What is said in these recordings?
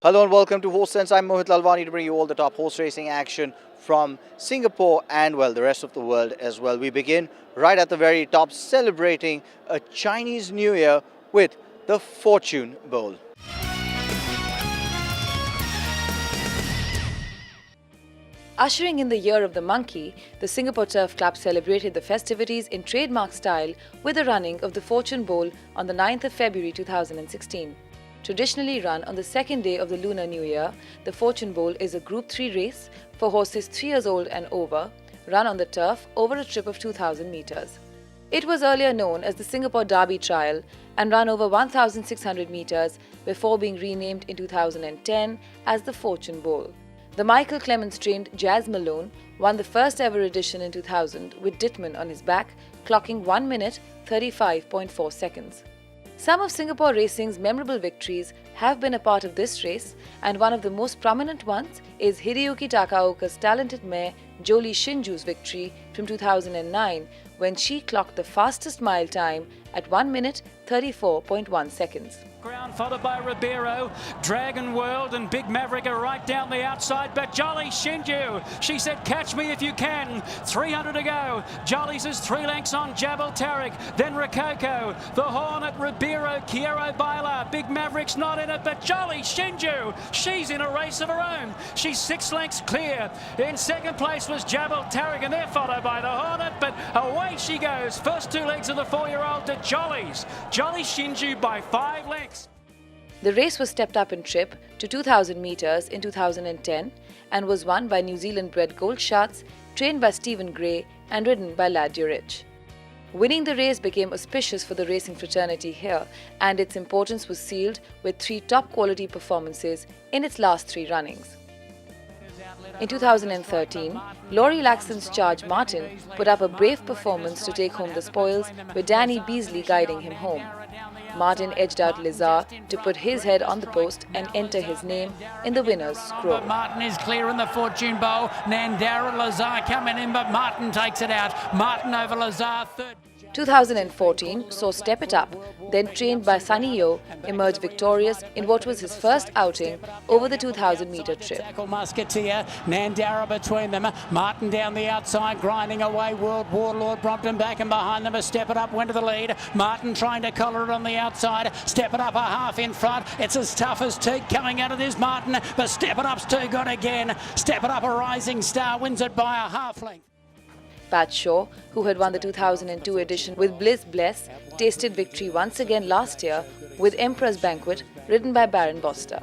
Hello and welcome to Horse Sense. I'm Mohit Lalwani to bring you all the top horse racing action from Singapore and, well, the rest of the world as well. We begin right at the very top, celebrating a Chinese New Year with the Fortune Bowl. Ushering in the Year of the Monkey, the Singapore Turf Club celebrated the festivities in trademark style with the running of the Fortune Bowl on the 9th of February 2016. Traditionally run on the second day of the Lunar New Year, the Fortune Bowl is a Group 3 race for horses 3 years old and over, run on the turf over a trip of 2,000 meters. It was earlier known as the Singapore Derby Trial and ran over 1,600 meters before being renamed in 2010 as the Fortune Bowl. The Michael Clements-trained Jazz Malone won the first ever edition in 2000 with Dittman on his back, clocking 1 minute 35.4 seconds. Some of Singapore racing's memorable victories have been a part of this race, and one of the most prominent ones is Hideyuki Takaoka's talented mare Jolie Shinju's victory from 2009 when she clocked the fastest mile time at 1 minute 34.1 seconds. Ground followed by Ribeiro, Dragon World and Big Maverick are right down the outside, but Jolie Shinju, she said catch me if you can, 300 to go. Jolly's is 3 lengths on Jabal Tariq, then Rococo, the Hornet, Ribeiro, Kiero Baila, Big Maverick's not in it, but Jolie Shinju, she's in a race of her own. She's 6 lengths clear. In second place was Jabal Tariq and they're followed by the Hornet, but away she goes. First 2 legs of the 4-year-old to Jolly's. Jolie Shinju by 5 lengths. The race was stepped up in trip to 2,000 meters in 2010 and was won by New Zealand-bred Gold Shots, trained by Stephen Gray and ridden by Lad Durich. Winning the race became auspicious for the racing fraternity here, and its importance was sealed with 3 top-quality performances in its last 3 runnings. In 2013, Laurie Laxton's Charge Martin put up a brave performance to take home the spoils, with Danny Beasley guiding him home. Martin edged out Lazar to put his head on the post and enter his name in the winner's scroll. Martin is clear in the Fortune Bowl. Nandara Lazar coming in, but Martin takes it out. Martin over Lazar, third. 2014 saw Step It Up, then trained by Sunny Yo, emerge victorious in what was his first outing over the 2,000-meter trip. Musketeer, Nandara between them, Martin down the outside, grinding away. World Warlord, Brompton back and behind them. A Step It Up went to the lead. Martin trying to collar it on the outside. Step It Up a half in front. It's as tough as teak coming out of this Martin, but Step It Up's too good again. Step It Up, a rising star, wins it by a half length. Pat Shaw, who had won the 2002 edition with Bliss Bless, tasted victory once again last year with Emperor's Banquet, ridden by Baron Boster.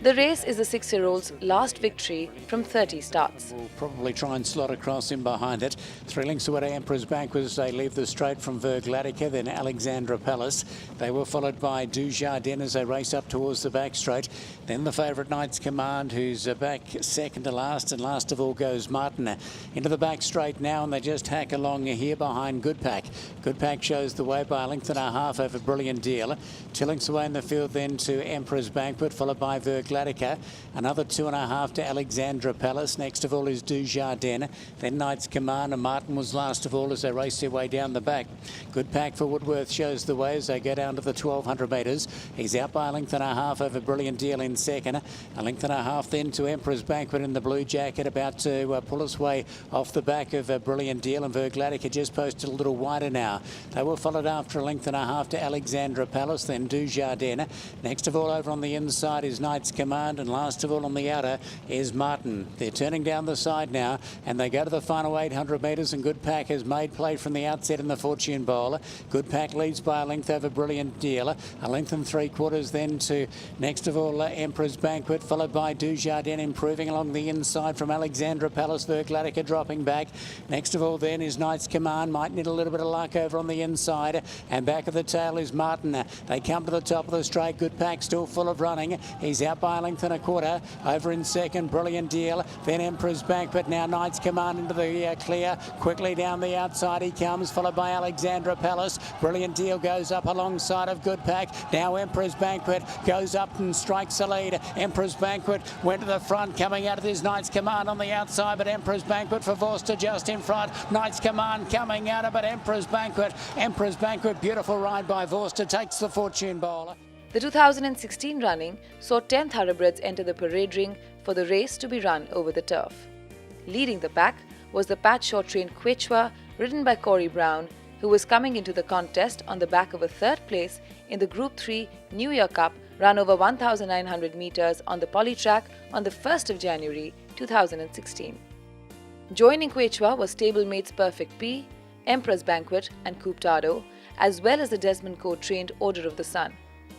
The race is the 6-year-old's last victory from 30 starts. We'll probably try and slot across in behind it. 3 lengths away to Emperor's Banquet as they leave the straight from Vergladica, then Alexandra Palace. They were followed by Dujardin as they race up towards the back straight. Then the favourite Knight's Command, who's back second to last, and last of all goes Martin. Into the back straight now, and they just hack along here behind Good Pack. Good Pack shows the way by a length and a half over Brilliant Deal. 2 lengths away in the field then to Emperor's Banquet, followed by Vergladica. Another 2.5 to Alexandra Palace. Next of all is Dujardin. Then Knight's Command, and Martin was last of all as they race their way down the back. Good Pack for Woodworth shows the way as they go down to the 1,200 metres. He's out by a length and a half over Brilliant Deal in second. A length and a half then to Emperor's Banquet in the blue jacket, about to pull his way off the back of Brilliant Deal, and Vergladica just posted a little wider now. They were followed after a length and a half to Alexandra Palace, then Dujardin. Next of all over on the inside is Knight's Command, and last of all on the outer is Martin. They're turning down the side now, and they go to the final 800 metres, and Good Pack has made play from the outset in the Fortune Bowl. Good Pack leads by a length over Brilliant Deal. A length and 3/4 then to next of all Emperor's Banquet, followed by Dujardin improving along the inside from Alexandra Palace. Vergladica dropping back. Next of all then is Knight's Command. Might need a little bit of luck over on the inside, and back of the tail is Martin. They come to the top of the straight. Good Pack still full of running. He's out by a length and a quarter. Over in second, Brilliant Deal. Then Emperor's Banquet. Now Knight's Command into the clear. Quickly down the outside he comes, followed by Alexandra Palace. Brilliant Deal goes up alongside of Good Pack. Now Emperor's Banquet goes up and strikes the lead. Emperor's Banquet went to the front, coming out of his Knight's Command on the outside, but Emperor's Banquet for Vorster just in front. Knight's Command coming out of it. Emperor's Banquet, beautiful ride by Vorster, takes the Fortune Bowl. The 2016 running saw 10 thoroughbreds enter the parade ring for the race to be run over the turf. Leading the pack was the Pat Shaw-trained Quechua, ridden by Corey Brown, who was coming into the contest on the back of a third place in the Group 3 New Year Cup run over 1,900 meters on the poly track on the 1st of January 2016. Joining Quechua was stablemates Perfect P, Emperor's Banquet and Cooptado, as well as the Desmond Co-trained Order of the Sun,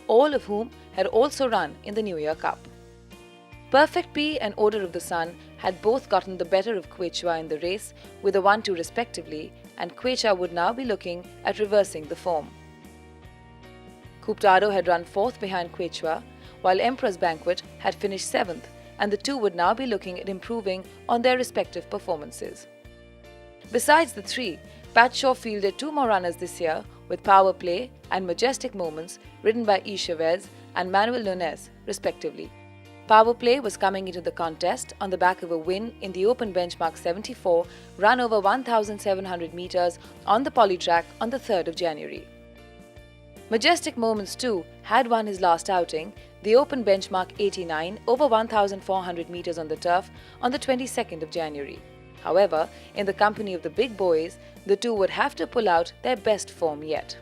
all of whom had also run in the New Year Cup. Perfect P and Order of the Sun had both gotten the better of Quechua in the race with a 1-2 respectively, and Quechua would now be looking at reversing the form. Cooptado had run 4th behind Quechua, while Emperor's Banquet had finished 7th, and the two would now be looking at improving on their respective performances. Besides the three, Pat Shaw fielded 2 more runners this year with Power Play and Majestic Moments ridden by E. Chavez and Manuel Nunez, respectively. Power Play was coming into the contest on the back of a win in the Open Benchmark 74 run over 1,700 meters on the poly track on the 3rd of January. Majestic Moments too had won his last outing, the Open Benchmark 89 over 1,400 meters on the turf on the 22nd of January. However, in the company of the big boys, the two would have to pull out their best form yet.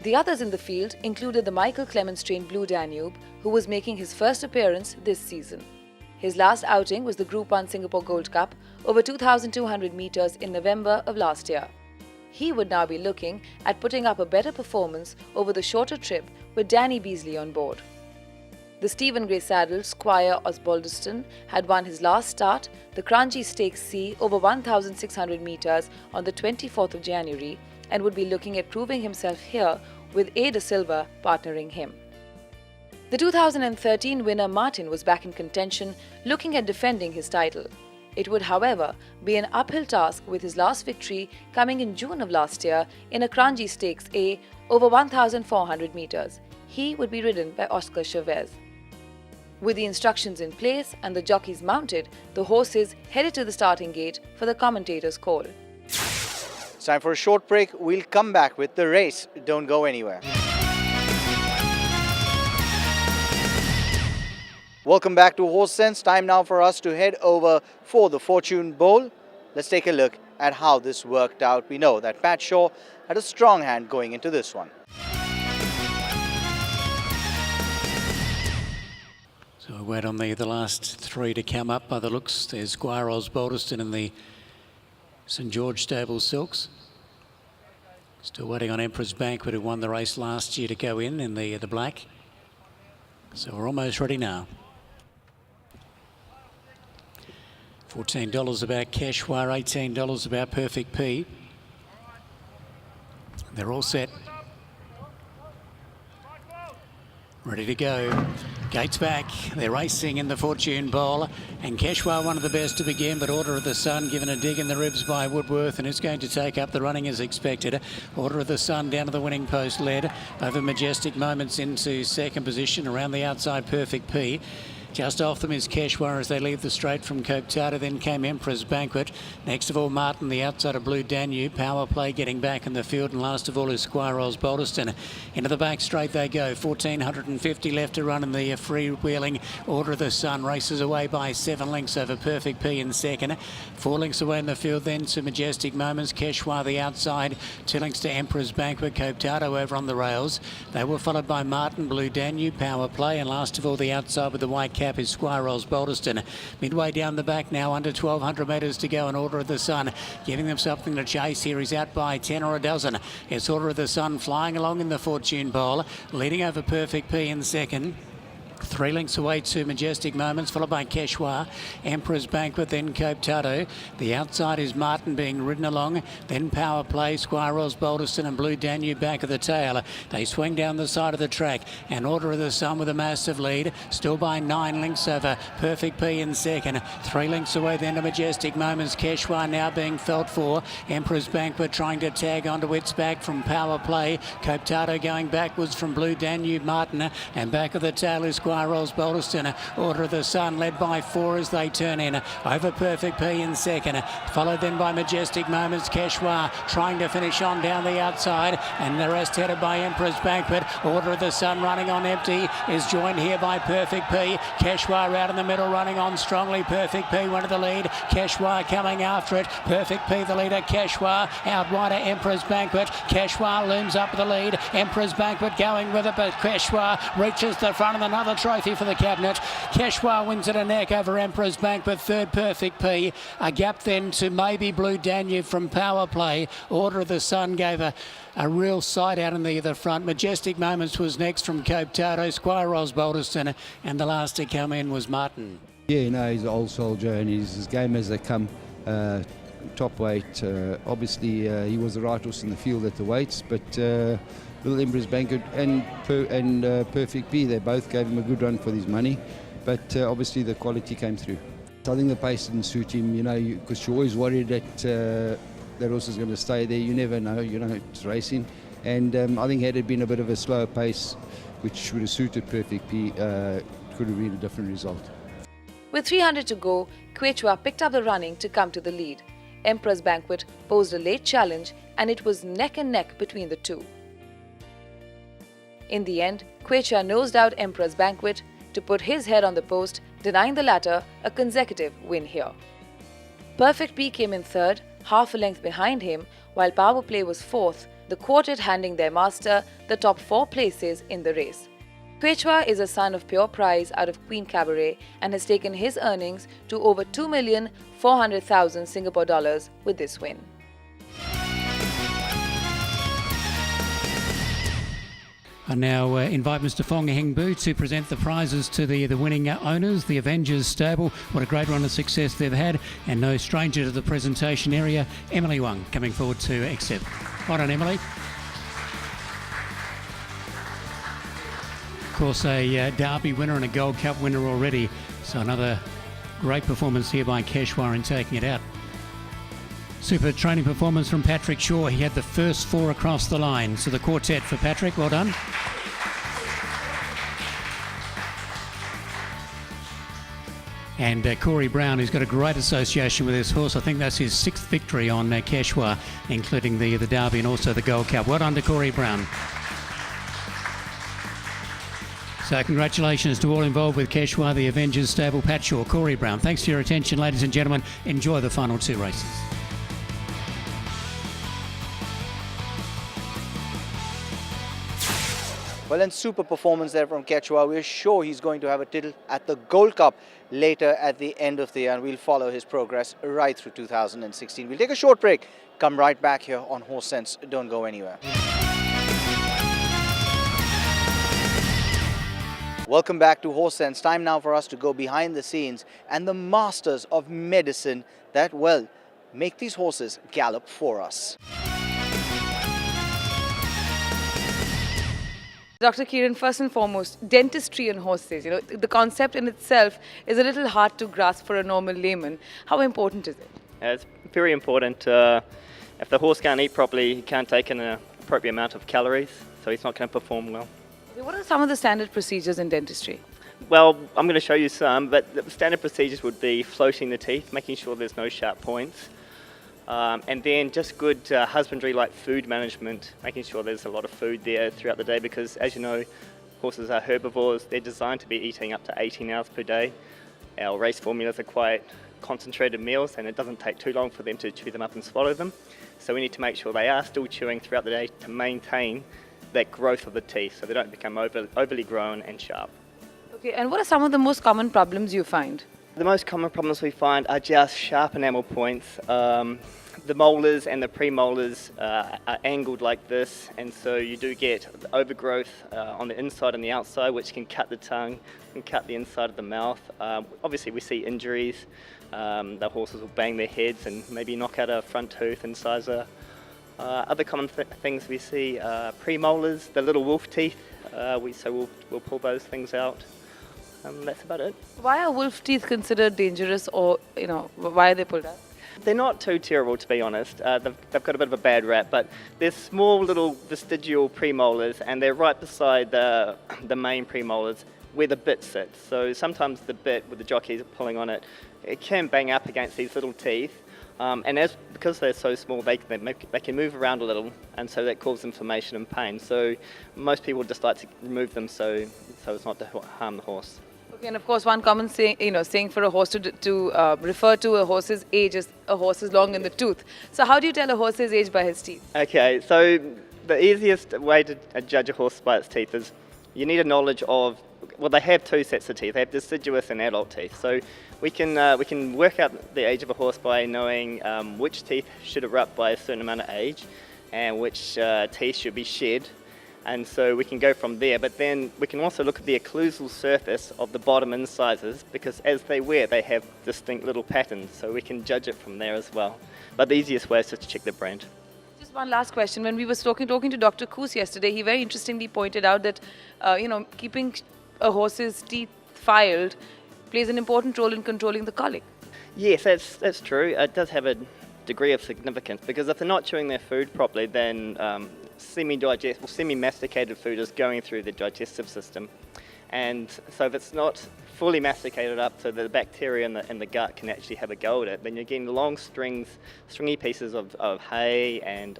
The others in the field included the Michael Clemens-trained Blue Danube, who was making his first appearance this season. His last outing was the Group 1 Singapore Gold Cup over 2,200 meters in November of last year. He would now be looking at putting up a better performance over the shorter trip with Danny Beasley on board. The Stephen Gray saddle Squire Osbaldiston had won his last start, the Kranji Stakes C over 1,600 meters on the 24th of January, and would be looking at proving himself here with A. De Silva partnering him. The 2013 winner Martin was back in contention, looking at defending his title. It would, however, be an uphill task with his last victory coming in June of last year in a Kranji Stakes A over 1,400 meters. He would be ridden by Oscar Chavez. With the instructions in place and the jockeys mounted, the horses headed to the starting gate for the commentator's call. It's time for a short break. We'll come back with the race. Don't go anywhere. Welcome back to Horse Sense. Time now for us to head over for the Fortune Bowl. Let's take a look at how this worked out. We know that Pat Shaw had a strong hand going into this one. So we wait on the last 3 to come up by the looks. There's Squire Osbaldiston in the St George Stable Silks. Still waiting on Emperor's Banquet, who won the race last year, to go in the black. So we're almost ready now. $14 about Quechua, $18 about Perfect P. They're all set. Ready to go. Gates back. They're racing in the Fortune Bowl. And Quechua, one of the best to begin, but Order of the Sun given a dig in the ribs by Woodworth, and is going to take up the running as expected. Order of the Sun down to the winning post, led over Majestic Moments into second position. Around the outside, Perfect P. Just off them is Quechua as they leave the straight from Cooptado. Then came Emperor's Banquet. Next of all, Martin, the outside of Blue Danube. Power Play getting back in the field. And last of all is Squire Osbaldiston. Into the back straight they go. 1,450 left to run in the freewheeling Order of the Sun. Races away by 7 lengths over Perfect P in second. 4 lengths away in the field then to Majestic Moments. Quechua the outside. 2 lengths to Emperor's Banquet. Cooptado over on the rails. They were followed by Martin, Blue Danube, Power Play. And last of all, the outside with the white cap is Squire Osbaldiston. Midway down the back now, under 1,200 metres to go, and Order of the Sun giving them something to chase here. He's out by 10 or a dozen. It's Order of the Sun flying along in the Fortune Bowl, leading over Perfect P in second. 3 lengths away to Majestic Moments, followed by Quechua, Emperor's Banquet, then Cooptado. The outside is Martin being ridden along, then Power Play, Squire Osbaldiston and Blue Danube back of the tail. They swing down the side of the track, and Order of the Sun with a massive lead, still by 9 lengths over Perfect P in second. 3 lengths away then to Majestic Moments. Quechua now being felt for. Emperor's Banquet trying to tag onto its back from Power Play. Cooptado going backwards from Blue Danube, Martin, and back of the tail is Squire Squire Rolls Balderston. Order of the Sun led by 4 as they turn in. Over Perfect P in second. Followed then by Majestic Moments. Quechua trying to finish on down the outside. And the rest headed by Emperor's Banquet. Order of the Sun running on empty is joined here by Perfect P. Quechua out in the middle running on strongly. Perfect P went to the lead. Quechua coming after it. Perfect P the leader. Quechua out wider. Emperor's Banquet. Quechua looms up the lead. Emperor's Banquet going with it, but Quechua reaches the front of another trophy for the cabinet. Quechua wins it a neck over Emperor's Banquet. Third Perfect P. A gap then to maybe Blue Danube from Power Play. Order of the Sun gave a real sight out in the front. Majestic Moments was next from Cape Tato. Squire Rolls Balderston, and the last to come in was Martin. Yeah, no, he's an old soldier and his game as they come. Top weight. Obviously, he was the right horse in the field at the weights, but Little Emperor's Banquet and Perfect P, they both gave him a good run for his money, but obviously the quality came through. I think the pace didn't suit him, you know, because you're always worried that that horse is going to stay there. You never know, you know, it's racing. And I think had it been a bit of a slower pace, which would have suited Perfect P, could have been a different result. With 300 to go, Quechua picked up the running to come to the lead. Emperor's Banquet posed a late challenge, and it was neck and neck between the two. In the end, Quechua nosed out Emperor's Banquet to put his head on the post, denying the latter a consecutive win here. Perfect P came in third, half a length behind him, while Power Play was fourth, the quartet handing their master the top 4 places in the race. Quechua is a son of pure prize out of Queen Cabaret and has taken his earnings to over 2,400,000 Singapore dollars with this win. I now invite Mr. Fong Heng Bu to present the prizes to the winning owners, the Avengers stable. What a great run of success they've had, and no stranger to the presentation area, Emily Wang coming forward to accept. Well done, Emily. Of course, a Derby winner and a Gold Cup winner already, so another great performance here by Quechua in taking it out. Super training performance from Patrick Shaw. He had the first 4 across the line. So the quartet for Patrick, well done. And Corey Brown, who's got a great association with this horse. I think that's his 6th victory on Quechua, including the Derby and also the Gold Cup. Well done to Corey Brown. So congratulations to all involved with Quechua, the Avengers stable, Pat Shaw, Corey Brown. Thanks for your attention, ladies and gentlemen. Enjoy the final 2 races. Well, and super performance there from Quechua. We're sure he's going to have a title at the Gold Cup later at the end of the year, and we'll follow his progress right through 2016. We'll take a short break, come right back here on Horse Sense. Don't go anywhere. Welcome back to Horse Sense. Time now for us to go behind the scenes and the masters of medicine that, well, make these horses gallop for us. Dr. Kieran, first and foremost, dentistry and horses, you know, the concept in itself is a little hard to grasp for a normal layman. How important is it? It's very important. If the horse can't eat properly, he can't take in an appropriate amount of calories, so he's not going to perform well. Okay, what are some of the standard procedures in dentistry? Well, I'm going to show you some, but the standard procedures would be floating the teeth, making sure there's no sharp points. And then just good husbandry like food management, making sure there's a lot of food there throughout the day because, as you know, horses are herbivores. They're designed to be eating up to 18 hours per day. Our race formulas are quite concentrated meals and it doesn't take too long for them to chew them up and swallow them. So we need to make sure they are still chewing throughout the day to maintain that growth of the teeth so they don't become overly grown and sharp. Okay, and what are some of the most common problems you find? The most common problems we find are just sharp enamel points. The molars and the premolars are angled like this, and so you do get overgrowth on the inside and the outside, which can cut the tongue and cut the inside of the mouth. Obviously, we see injuries. The horses will bang their heads and maybe knock out a front tooth, incisor. Other common things we see are premolars, the little wolf teeth. We'll pull those things out. That's about it. Why are wolf teeth considered dangerous, or why are they pulled out? They're not too terrible, to be honest. They've got a bit of a bad rap, but they're small little vestigial premolars, and they're right beside the main premolars. where the bit sits. So sometimes the bit, with the jockeys pulling on it, it can bang up against these little teeth. And because they're so small, they can move around a little, and so that causes inflammation and pain. So most people just like to remove them so it's not to harm the horse. Okay, and of course, one common saying for a horse to refer to a horse's age is a horse is long in the tooth. So how do you tell a horse's age by his teeth? Okay, so the easiest way to judge a horse by its teeth is you need a knowledge of, well, they have two sets of teeth. They have deciduous and adult teeth. So we can work out the age of a horse by knowing which teeth should erupt by a certain amount of age and which teeth should be shed. And so we can go from there, but then we can also look at the occlusal surface of the bottom incisors, because as they wear, they have distinct little patterns, so we can judge it from there as well. But the easiest way is just to check the brand. Just one last question. When we were talking to Dr. Koos yesterday, he very interestingly pointed out that keeping a horse's teeth filed plays an important role in controlling the colic. Yes, that's true. It does have a degree of significance, because if they're not chewing their food properly, then semi-masticated food is going through the digestive system, and so if it's not fully masticated up so that the bacteria in the gut can actually have a go at it, then you're getting long stringy pieces of hay and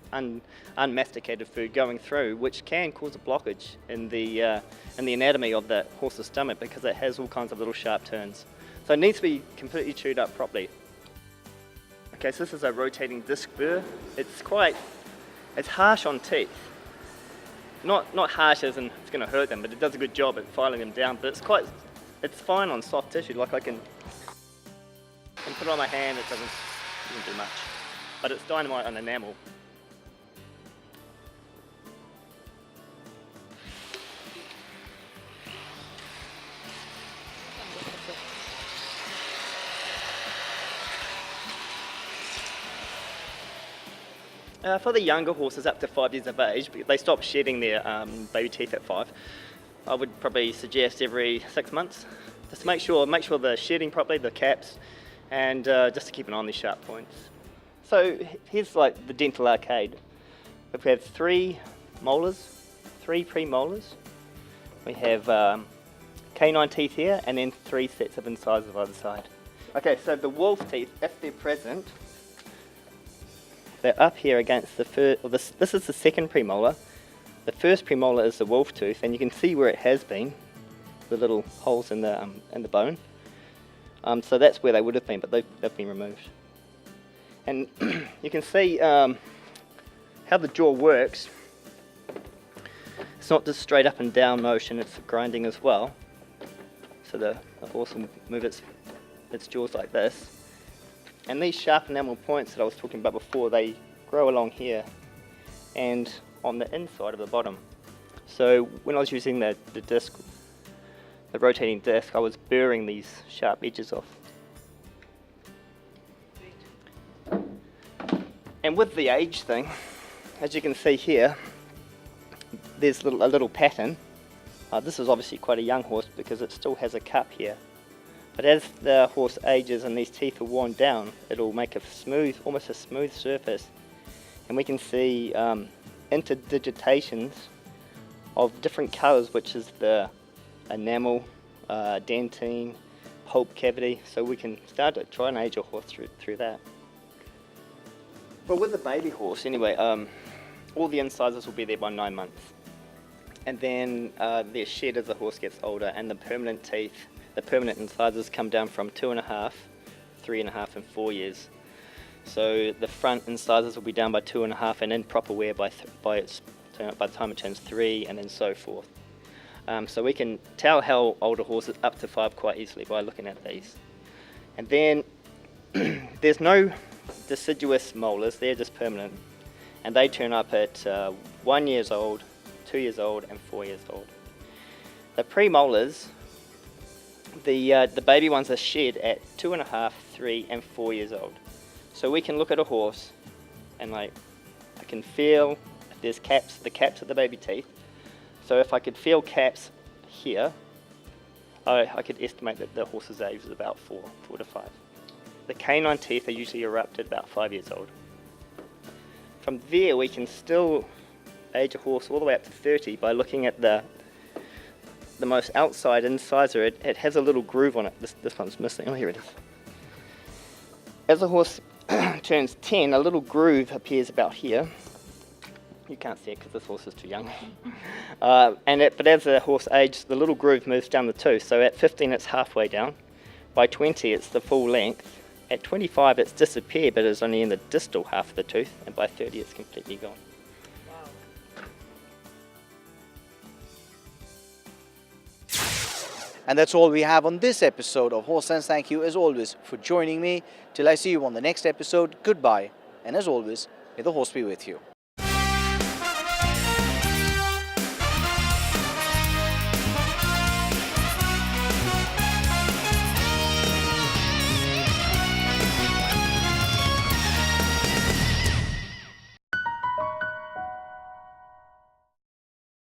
unmasticated food going through, which can cause a blockage in the anatomy of the horse's stomach, because it has all kinds of little sharp turns. So it needs to be completely chewed up properly. Okay, so this is a rotating disc burr. It's harsh on teeth. Not harsh as in it's going to hurt them, but it does a good job at filing them down. But it's fine on soft tissue. Like I can put it on my hand, it doesn't do much. But it's dynamite on enamel. For the younger horses up to 5 years of age, they stop shedding their baby teeth at 5. I would probably suggest every 6 months, just to make sure they're shedding properly, the caps, and just to keep an eye on these sharp points. So here's like the dental arcade. We have 3 molars, 3 premolars. We have canine teeth here, and then 3 sets of incisors on either side. Okay, so the wolf teeth, if they're present, they're up here against the first. Well, this is the second premolar. The first premolar is the wolf tooth, and you can see where it has been, the little holes in the bone. So that's where they would have been, but they've been removed. And you can see how the jaw works. It's not just straight up and down motion; it's grinding as well. So the horse will move its jaws like this. And these sharp enamel points that I was talking about before, they grow along here and on the inside of the bottom. So when I was using the disc, the rotating disc, I was burring these sharp edges off. And with the age thing, as you can see here, there's a little pattern. This is obviously quite a young horse because it still has a cup here. But as the horse ages and these teeth are worn down, it'll make almost a smooth surface. And we can see interdigitations of different colours, which is the enamel, dentine, pulp cavity. So we can start to try and age a horse through that. Well, with the baby horse, anyway, all the incisors will be there by 9 months. And then they're shed as the horse gets older, and the permanent teeth, the permanent incisors come down from 2.5, 3.5 and 4 years. So the front incisors will be down by 2.5 and in proper wear by the time it turns 3, and then so forth. So we can tell how old a horse is up to 5 quite easily by looking at these. And then there's no deciduous molars, they're just permanent. And they turn up at 1 year old, 2 years old and 4 years old. The premolars, the baby ones are shed at 2.5, 3 and 4 years old. So we can look at a horse and I can feel if there's caps, the caps of the baby teeth. So if I could feel caps here, I could estimate that the horse's age is about 4 to 5. The canine teeth are usually erupted about 5 years old. From there we can still age a horse all the way up to 30 by looking at the the most outside incisor, it has a little groove on it. This one's missing. Oh, here it is. As the horse turns 10, a little groove appears about here. You can't see it because this horse is too young. But as the horse ages, the little groove moves down the tooth. So at 15, it's halfway down. By 20, it's the full length. At 25, it's disappeared, but it's only in the distal half of the tooth. And by 30, it's completely gone. And that's all we have on this episode of Horse Sense. Thank you as always for joining me. Till I see you on the next episode, goodbye. And as always, may the horse be with you.